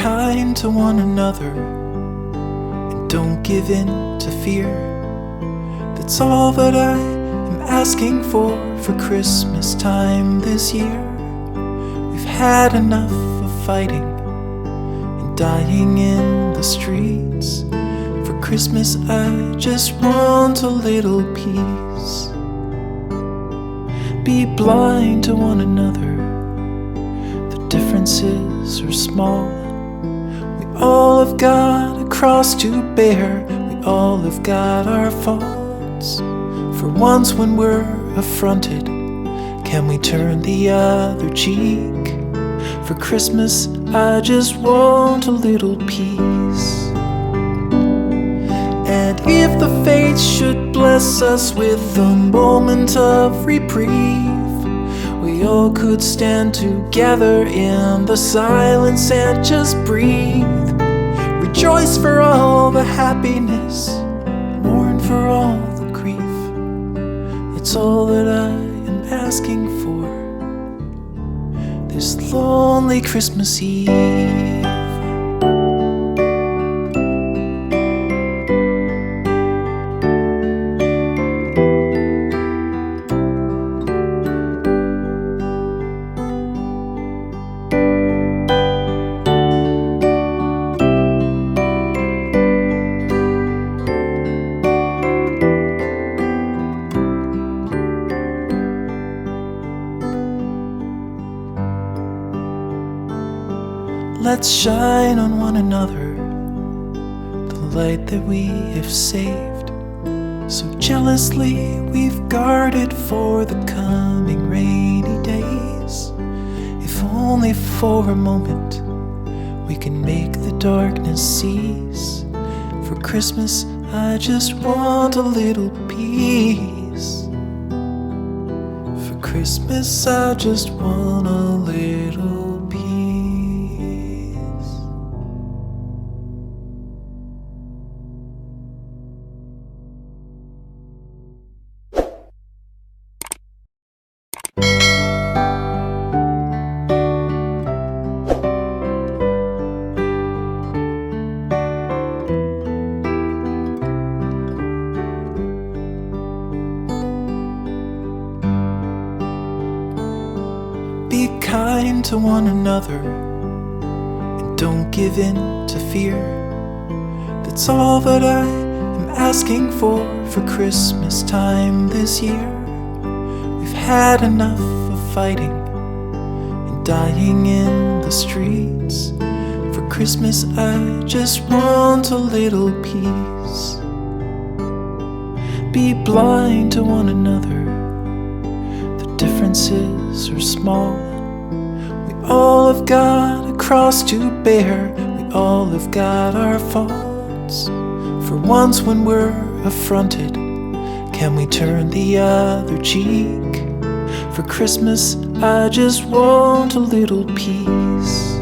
kind to one another and don't give in to fear. That's all that I am asking for Christmas time this year. We've had enough of fighting and dying in the streets. For Christmas I just want a little peace. Be blind to one another, the differences are small. We all have got a cross to bear, we all have got our faults. For once when we're affronted, can we turn the other cheek? For Christmas I just want a little peace. And if the fates should bless us with a moment of reprieve, we all could stand together in the silence and just breathe. Rejoice for all the happiness, mourn for all the grief. It's all that I am asking for this lonely Christmas Eve. Let's shine on one another the light that we have saved. So jealously we've guarded for the coming rainy days. If only for a moment we can make the darkness cease. For Christmas I just want a little peace. For Christmas I just want a little peace. Be kind to one another and don't give in to fear. That's all that I am asking for Christmas time this year. We've had enough of fighting and dying in the streets. For Christmas I just want a little peace. Be blind to one another, differences are small. We all have got a cross to bear, we all have got our faults. For once when we're affronted, can we turn the other cheek? For Christmas I just want a little peace.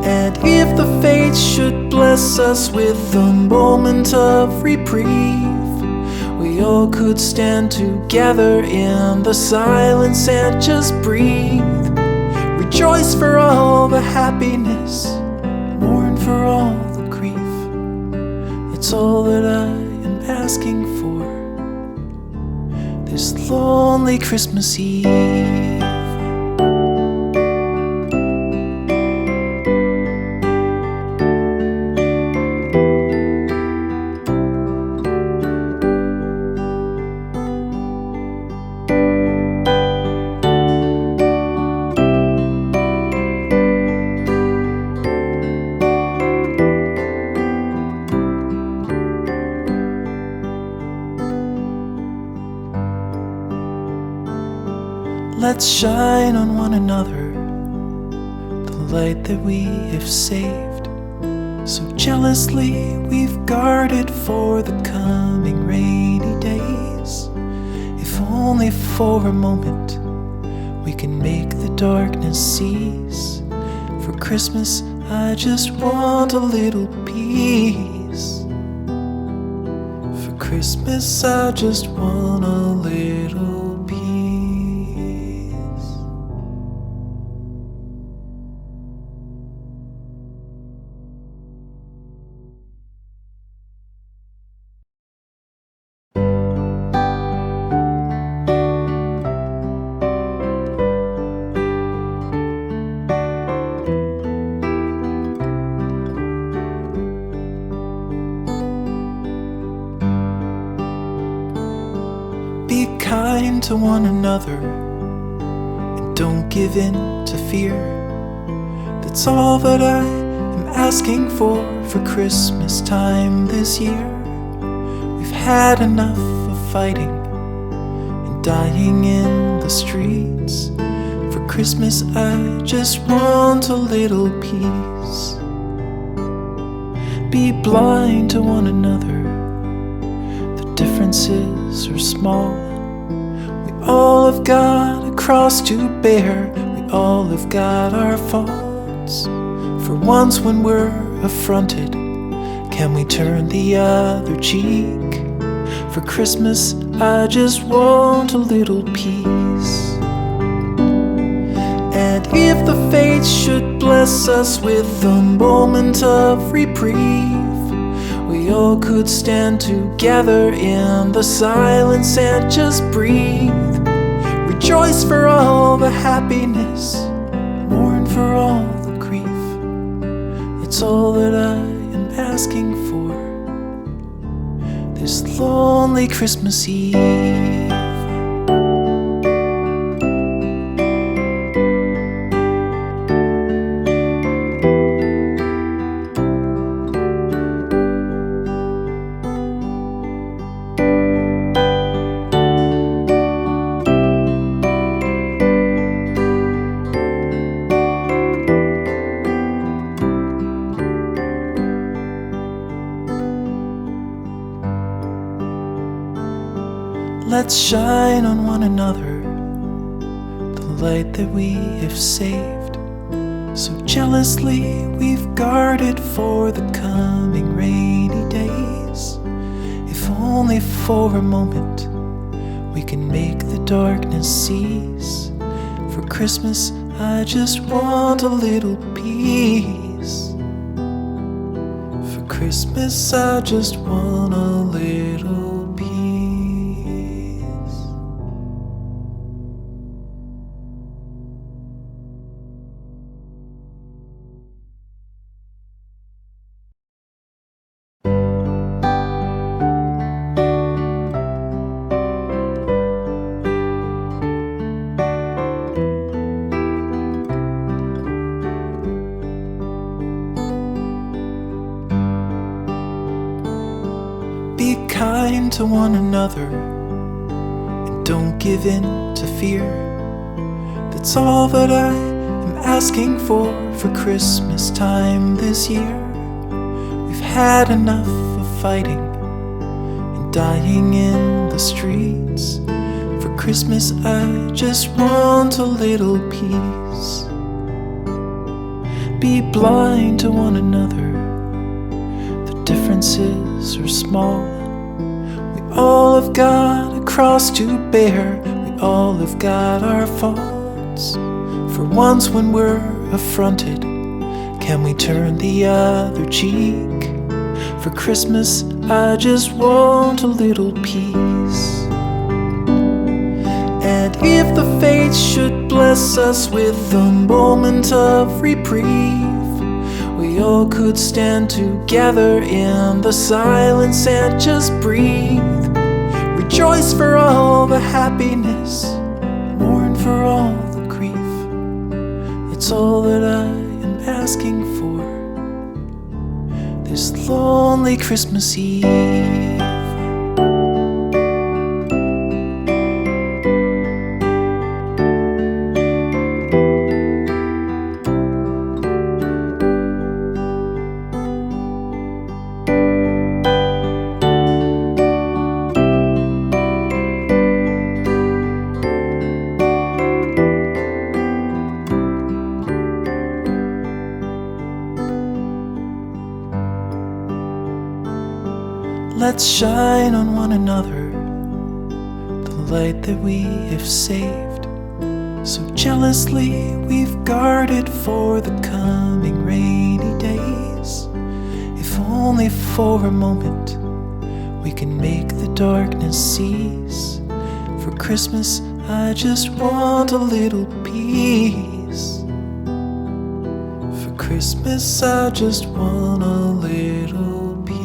And if the fates should bless us with a moment of reprieve, we all could stand together in the silence and just breathe. Rejoice for all the happiness, mourn for all the grief. It's all that I am asking for this lonely Christmas Eve. Let's shine on one another the light that we have saved. So jealously we've guarded for the coming rainy days. If only for a moment we can make the darkness cease. For Christmas I just want a little peace. For Christmas I just want a little peace. to one another and don't give in to fear. That's all that I am asking for Christmas time this year. We've had enough of fighting and dying in the streets. For Christmas I just want a little peace. Be blind to one another, the differences are small. We all have got a cross to bear, we all have got our faults. For once when we're affronted, can we turn the other cheek? For Christmas I just want a little peace. And if the fates should bless us with a moment of reprieve, we all could stand together in the silence and just breathe. Rejoice for all the happiness, mourn for all the grief. It's all that I am asking for this lonely Christmas Eve. Let's shine on one another the light that we have saved. So jealously we've guarded for the coming rainy days. If only for a moment we can make the darkness cease. For Christmas I just want a little peace. For Christmas I just want a little peace. Be kind to one another and don't give in to fear. That's all that I am asking for Christmas time this year. We've had enough of fighting and dying in the streets. For Christmas I just want a little peace. Be blind to one another, the differences are small. We all have got a cross to bear, we all have got our faults. For once when we're affronted, can we turn the other cheek? For Christmas I just want a little peace. And if the fates should bless us with a moment of reprieve, we all could stand together in the silence and just breathe. Rejoice for all the happiness, mourn for all the grief. It's all that I am asking for this lonely Christmas Eve. Let's shine on one another the light that we have saved. So jealously we've guarded for the coming rainy days. If only for a moment we can make the darkness cease. For Christmas I just want a little peace. For Christmas I just want a little peace.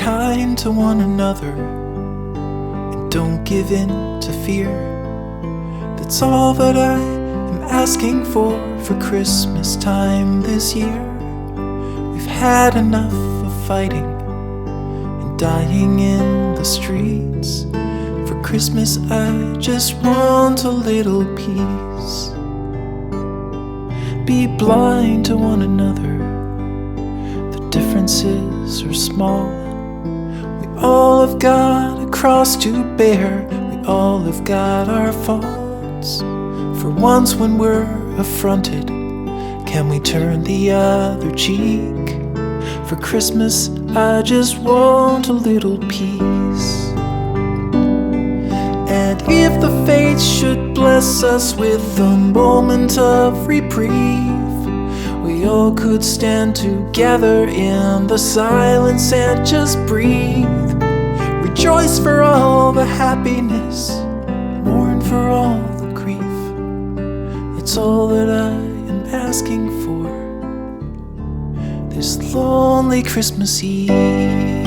kind to one another and don't give in to fear. That's all that I am asking for Christmas time this year. We've had enough of fighting and dying in the streets. For Christmas I just want a little peace. Be blind to one another, the differences are small. We all have got a cross to bear, we all have got our faults. For once when we're affronted, can we turn the other cheek? For Christmas I just want a little peace. And if the fates should bless us with a moment of reprieve, we all could stand together in the silence and just breathe. Rejoice for all the happiness, mourn for all the grief. That's all that I am asking for this lonely Christmas Eve.